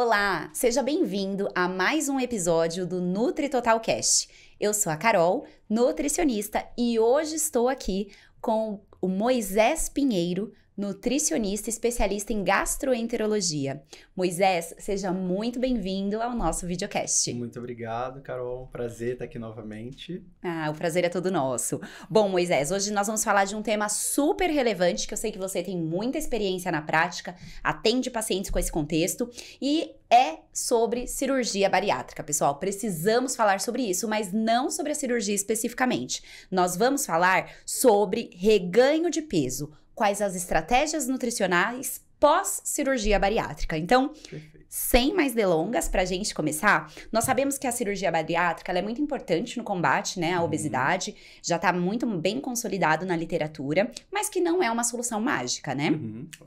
Olá, seja bem-vindo a mais um episódio do Nutri Total Cast. Eu sou a Carol, nutricionista, e hoje estou aqui com o Moisés Pinheiro, nutricionista especialista em gastroenterologia. Moisés, seja muito bem-vindo ao nosso videocast. Muito obrigado, Carol. Um prazer estar aqui novamente. O prazer é todo nosso. Bom, Moisés, hoje nós vamos falar de um tema super relevante, que eu sei que você tem muita experiência na prática, atende pacientes com esse contexto, e é sobre cirurgia bariátrica, pessoal. Precisamos falar sobre isso, mas não sobre a cirurgia especificamente. Nós vamos falar sobre reganho de peso, quais as estratégias nutricionais pós-cirurgia bariátrica. Então, Perfeito. Sem mais delongas, para a gente começar, nós sabemos que a cirurgia bariátrica ela é muito importante no combate, né, à obesidade, já está muito bem consolidado na literatura, mas que não é uma solução mágica, né?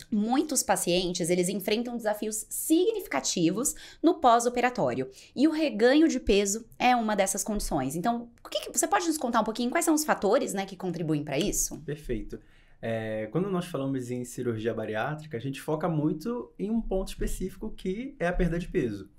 Muitos pacientes, eles enfrentam desafios significativos no pós-operatório, e o reganho de peso é uma dessas condições. Então, você pode nos contar um pouquinho quais são os fatores, né, que contribuem para isso? Perfeito. Quando nós falamos em cirurgia bariátrica, a gente foca muito em um ponto específico que é a perda de peso,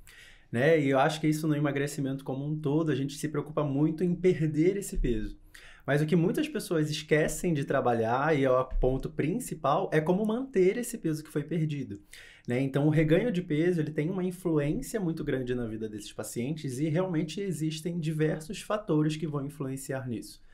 né? E eu acho que isso no emagrecimento como um todo, a gente se preocupa muito em perder esse peso. Mas o que muitas pessoas esquecem de trabalhar, e é o ponto principal, é como manter esse peso que foi perdido, né? Então, o reganho de peso, ele tem uma influência muito grande na vida desses pacientes e realmente existem diversos fatores que vão influenciar nisso.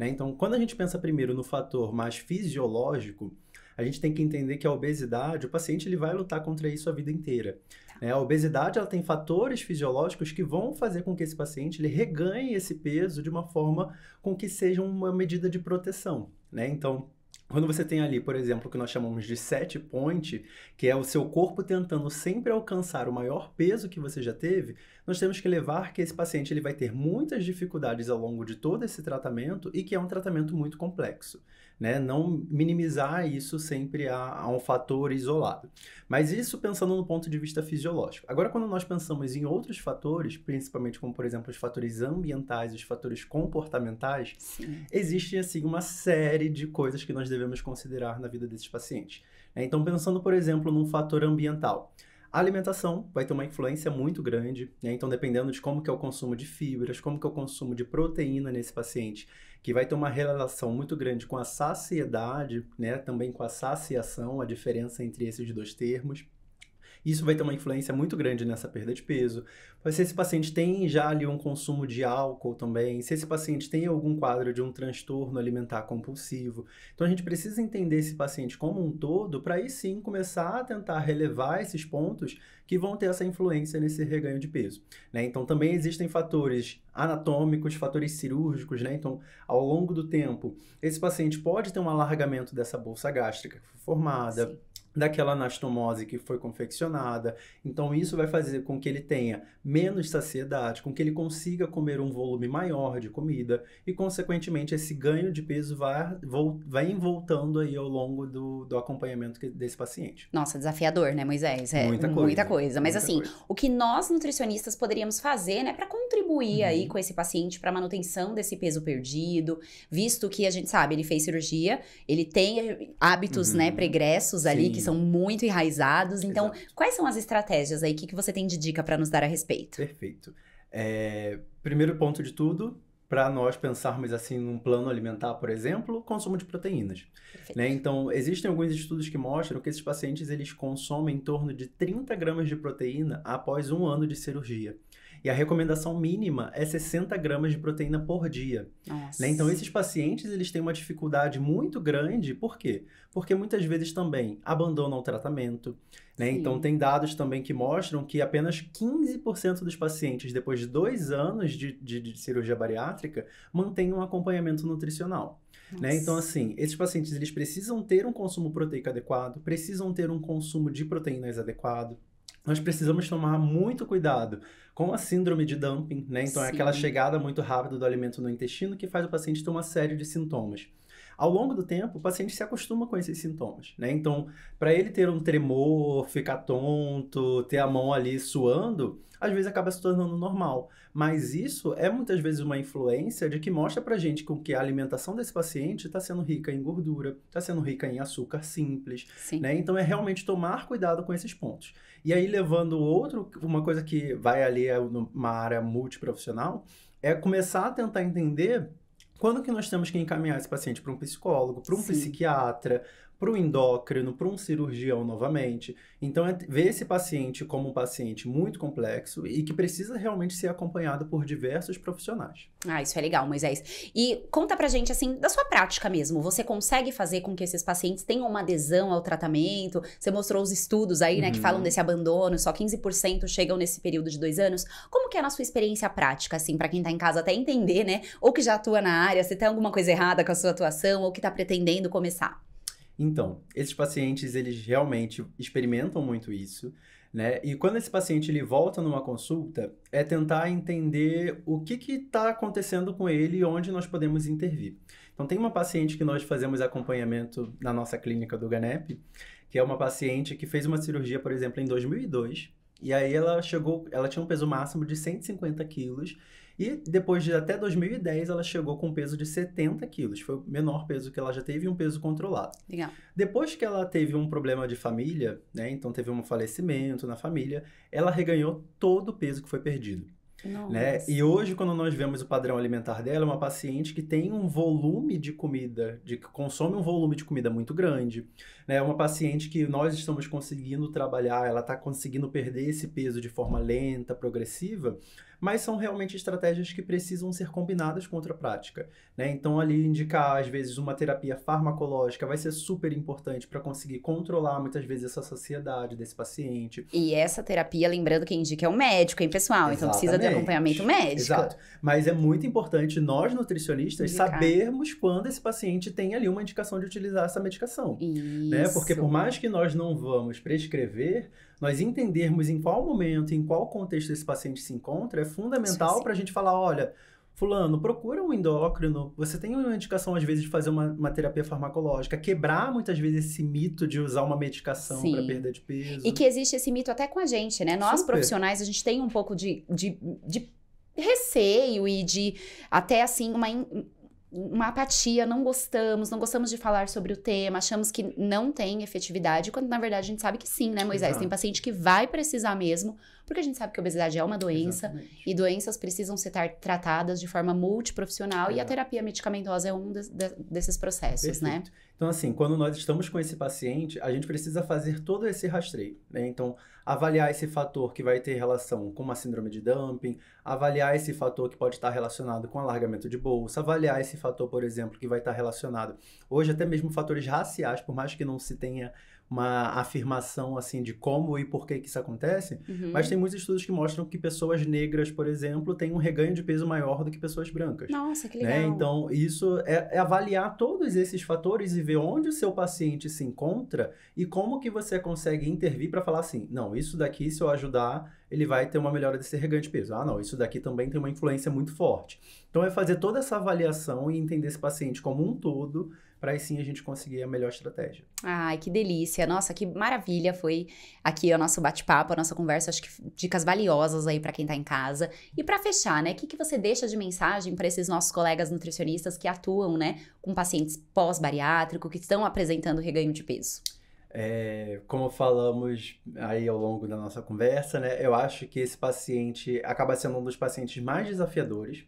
Então, quando a gente pensa primeiro no fator mais fisiológico, a gente tem que entender que a obesidade, o paciente ele vai lutar contra isso a vida inteira. A obesidade ela tem fatores fisiológicos que vão fazer com que esse paciente ele reganhe esse peso de uma forma com que seja uma medida de proteção. Então, quando você tem ali, por exemplo, o que nós chamamos de set point, que é o seu corpo tentando sempre alcançar o maior peso que você já teve, nós temos que levar que esse paciente ele vai ter muitas dificuldades ao longo de todo esse tratamento e que é um tratamento muito complexo, né? Não minimizar isso sempre a um fator isolado. Mas isso pensando no ponto de vista fisiológico. Agora, quando nós pensamos em outros fatores, principalmente como, por exemplo, os fatores ambientais, os fatores comportamentais, existe, assim, uma série de coisas que nós devemos considerar na vida desses pacientes. Então, pensando, por exemplo, num fator ambiental. A alimentação vai ter uma influência muito grande, né? Então, dependendo de como que é o consumo de fibras, como que é o consumo de proteína nesse paciente, que vai ter uma relação muito grande com a saciedade, né? Também com a saciação, a diferença entre esses dois termos. Isso vai ter uma influência muito grande nessa perda de peso. Mas se esse paciente tem já ali um consumo de álcool também, se esse paciente tem algum quadro de um transtorno alimentar compulsivo. Então a gente precisa entender esse paciente como um todo para aí sim começar a tentar relevar esses pontos que vão ter essa influência nesse reganho de peso, né? Então também existem fatores anatômicos, fatores cirúrgicos, né? Então ao longo do tempo, esse paciente pode ter um alargamento dessa bolsa gástrica que foi formada, Sim. daquela anastomose que foi confeccionada. Então isso vai fazer com que ele tenha menos saciedade, com que ele consiga comer um volume maior de comida e, consequentemente, esse ganho de peso vai voltando aí ao longo do acompanhamento desse paciente. Nossa, desafiador, né, Moisés? Muita coisa. Mas assim, o que nós nutricionistas poderíamos fazer, né, para contribuir aí com esse paciente para manutenção desse peso perdido, visto que a gente sabe, ele fez cirurgia, ele tem hábitos, né, pregressos ali que são muito enraizados. Então, quais são as estratégias aí? O que você tem de dica para nos dar a respeito? Perfeito. Primeiro ponto de tudo, para nós pensarmos assim num plano alimentar, por exemplo, consumo de proteínas. Né? Então, existem alguns estudos que mostram que esses pacientes eles consomem em torno de 30 gramas de proteína após 1 ano de cirurgia. E a recomendação mínima é 60 gramas de proteína por dia. Né? Então, esses pacientes eles têm uma dificuldade muito grande. Por quê? Porque muitas vezes também abandonam o tratamento. Né? Então, tem dados também que mostram que apenas 15% dos pacientes, depois de 2 anos de cirurgia bariátrica, mantêm um acompanhamento nutricional. Né? Então, assim, esses pacientes eles precisam ter um consumo proteico adequado, precisam ter um consumo de proteínas adequado. Nós precisamos tomar muito cuidado com a síndrome de dumping, né? Então, é aquela chegada muito rápida do alimento no intestino que faz o paciente ter uma série de sintomas. ao longo do tempo, o paciente se acostuma com esses sintomas, né? Então, para ele ter um tremor, ficar tonto, ter a mão ali suando, às vezes acaba se tornando normal. Mas isso é muitas vezes uma influência de que mostra pra gente que a alimentação desse paciente está sendo rica em gordura, está sendo rica em açúcar simples, né? Então é realmente tomar cuidado com esses pontos. E aí levando uma coisa que vai ali numa área multiprofissional, é começar a tentar entender quando que nós temos que encaminhar esse paciente para um psicólogo, para um psiquiatra, para um endócrino, para um cirurgião novamente. Então, é ver esse paciente como um paciente muito complexo e que precisa realmente ser acompanhado por diversos profissionais. Ah, isso é legal, Moisés. E conta pra gente, assim, da sua prática mesmo. Você consegue fazer com que esses pacientes tenham uma adesão ao tratamento? Você mostrou os estudos aí, né, que falam desse abandono, só 15% chegam nesse período de 2 anos. Como que é a sua experiência prática, assim, pra quem tá em casa até entender, né? Ou que já atua na área, se tem alguma coisa errada com a sua atuação, ou que tá pretendendo começar? Então, esses pacientes, eles realmente experimentam muito isso, né? E quando esse paciente ele volta numa consulta, é tentar entender o que está acontecendo com ele e onde nós podemos intervir. Então, tem uma paciente que nós fazemos acompanhamento na nossa clínica do GANEP, que é uma paciente que fez uma cirurgia, por exemplo, em 2002, e aí ela tinha um peso máximo de 150 quilos, e depois de até 2010, ela chegou com um peso de 70 quilos. Foi o menor peso que ela já teve e um peso controlado. Legal. Depois que ela teve um problema de família, né? Então teve um falecimento na família, ela reganhou todo o peso que foi perdido. Né? E hoje, quando nós vemos o padrão alimentar dela, é uma paciente que tem um volume de comida, que consome um volume de comida muito grande. Né? É uma paciente que nós estamos conseguindo trabalhar, ela está conseguindo perder esse peso de forma lenta, progressiva, mas são realmente estratégias que precisam ser combinadas com outra prática. Né? Então, ali indicar, às vezes, uma terapia farmacológica vai ser super importante para conseguir controlar, muitas vezes, essa saciedade desse paciente. E essa terapia, lembrando que indica é um médico, hein, pessoal? Exatamente. Então, precisa de acompanhamento médico. Exato. Mas é muito importante nós, nutricionistas, sabermos quando esse paciente tem ali uma indicação de utilizar essa medicação. Isso. Né? Porque por mais que nós não vamos prescrever, nós entendermos em qual momento, em qual contexto esse paciente se encontra, é fundamental para a gente falar, olha, fulano, procura um endócrino, você tem uma indicação às vezes de fazer uma terapia farmacológica, quebrar muitas vezes esse mito de usar uma medicação para perda de peso. E que existe esse mito até com a gente, né? Nós profissionais, a gente tem um pouco de receio e de até assim uma apatia, não gostamos de falar sobre o tema, achamos que não tem efetividade, quando na verdade a gente sabe que sim, né, Moisés? Exato. Tem paciente que vai precisar mesmo, porque a gente sabe que a obesidade é uma doença. Exatamente. E doenças precisam ser tratadas de forma multiprofissional. Exato. E a terapia medicamentosa é um desses processos, perfeito. Né? Então, assim, quando nós estamos com esse paciente, a gente precisa fazer todo esse rastreio, né? Então, avaliar esse fator que vai ter relação com uma síndrome de dumping, avaliar esse fator que pode estar relacionado com alargamento de bolsa, avaliar esse fator, por exemplo, que vai estar relacionado, hoje até mesmo fatores raciais, por mais que não se tenha uma afirmação assim de como e por que isso acontece, mas tem muitos estudos que mostram que pessoas negras, por exemplo, têm um reganho de peso maior do que pessoas brancas. Nossa, que legal. Né? Então, isso é avaliar todos esses fatores e ver onde o seu paciente se encontra e como que você consegue intervir para falar assim, não, isso daqui, se eu ajudar, ele vai ter uma melhora desse reganho de peso. Ah, não, isso daqui também tem uma influência muito forte. Então, é fazer toda essa avaliação e entender esse paciente como um todo, para aí sim a gente conseguir a melhor estratégia. Ai, que delícia. Nossa, que maravilha foi aqui o nosso bate-papo, a nossa conversa. Acho que dicas valiosas aí para quem tá em casa. E para fechar, né, o que você deixa de mensagem para esses nossos colegas nutricionistas que atuam, né, com pacientes pós-bariátrico, que estão apresentando reganho de peso? Como falamos aí ao longo da nossa conversa, né, eu acho que esse paciente acaba sendo um dos pacientes mais desafiadores.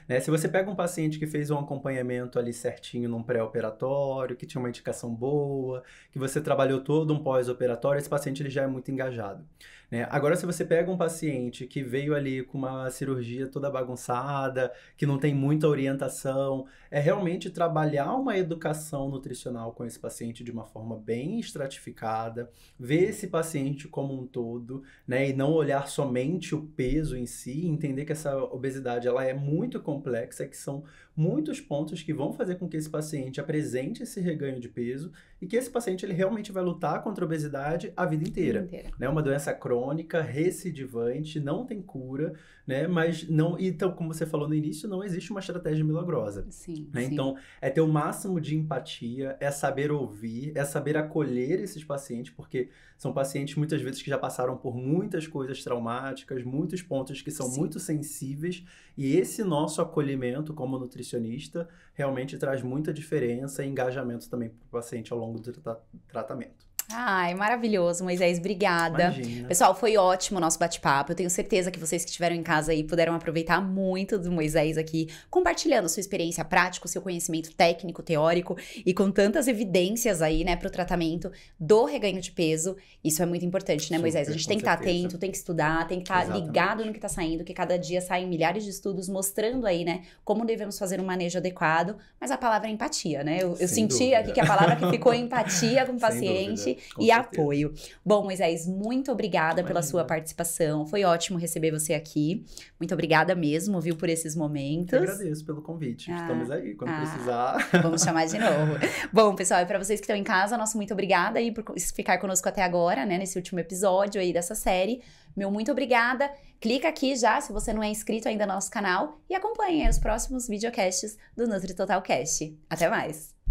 Né? Se você pega um paciente que fez um acompanhamento ali certinho num pré-operatório, que tinha uma indicação boa, que você trabalhou todo um pós-operatório, esse paciente ele já é muito engajado. Né? Agora, se você pega um paciente que veio ali com uma cirurgia toda bagunçada, que não tem muita orientação, é realmente trabalhar uma educação nutricional com esse paciente de uma forma bem estratificada, ver esse paciente como um todo, né? E não olhar somente o peso em si, entender que essa obesidade ela é muito complexa, que são muitos pontos que vão fazer com que esse paciente apresente esse reganho de peso e que esse paciente ele realmente vai lutar contra a obesidade a vida inteira. É uma doença crônica, recidivante, não tem cura, né? Mas não, então, como você falou no início, não existe uma estratégia milagrosa. Sim, né? sim. Então, é ter o máximo de empatia, é saber ouvir, é saber acolher esses pacientes, porque são pacientes muitas vezes que já passaram por muitas coisas traumáticas, muitos pontos que são muito sensíveis, e esse nosso acolhimento como nutricionista realmente traz muita diferença e engajamento também para o paciente ao longo do tratamento. Ai, maravilhoso, Moisés, obrigada. Imagina. Pessoal, foi ótimo o nosso bate-papo. Eu tenho certeza que vocês que estiveram em casa aí puderam aproveitar muito do Moisés aqui, compartilhando sua experiência prática, o seu conhecimento técnico, teórico e com tantas evidências aí, né, para o tratamento do reganho de peso. Isso é muito importante, né, Moisés? A gente tem que estar atento, tem que estudar, tem que estar ligado no que está saindo, que cada dia saem milhares de estudos mostrando aí, né, como devemos fazer um manejo adequado, mas a palavra é empatia, né? Eu senti aqui que a palavra que ficou é empatia com o paciente. E apoio. Bom, Moisés, muito obrigada pela sua participação. Foi ótimo receber você aqui. Muito obrigada mesmo, viu, por esses momentos. Eu agradeço pelo convite. Estamos aí, quando precisar. Vamos chamar de novo. Bom, pessoal, e para vocês que estão em casa, nosso muito obrigada aí por ficar conosco até agora, né, nesse último episódio aí dessa série. Meu muito obrigada. Clica aqui já, se você não é inscrito ainda no nosso canal, e acompanhe aí os próximos videocasts do Nutri Total Cast. Até mais!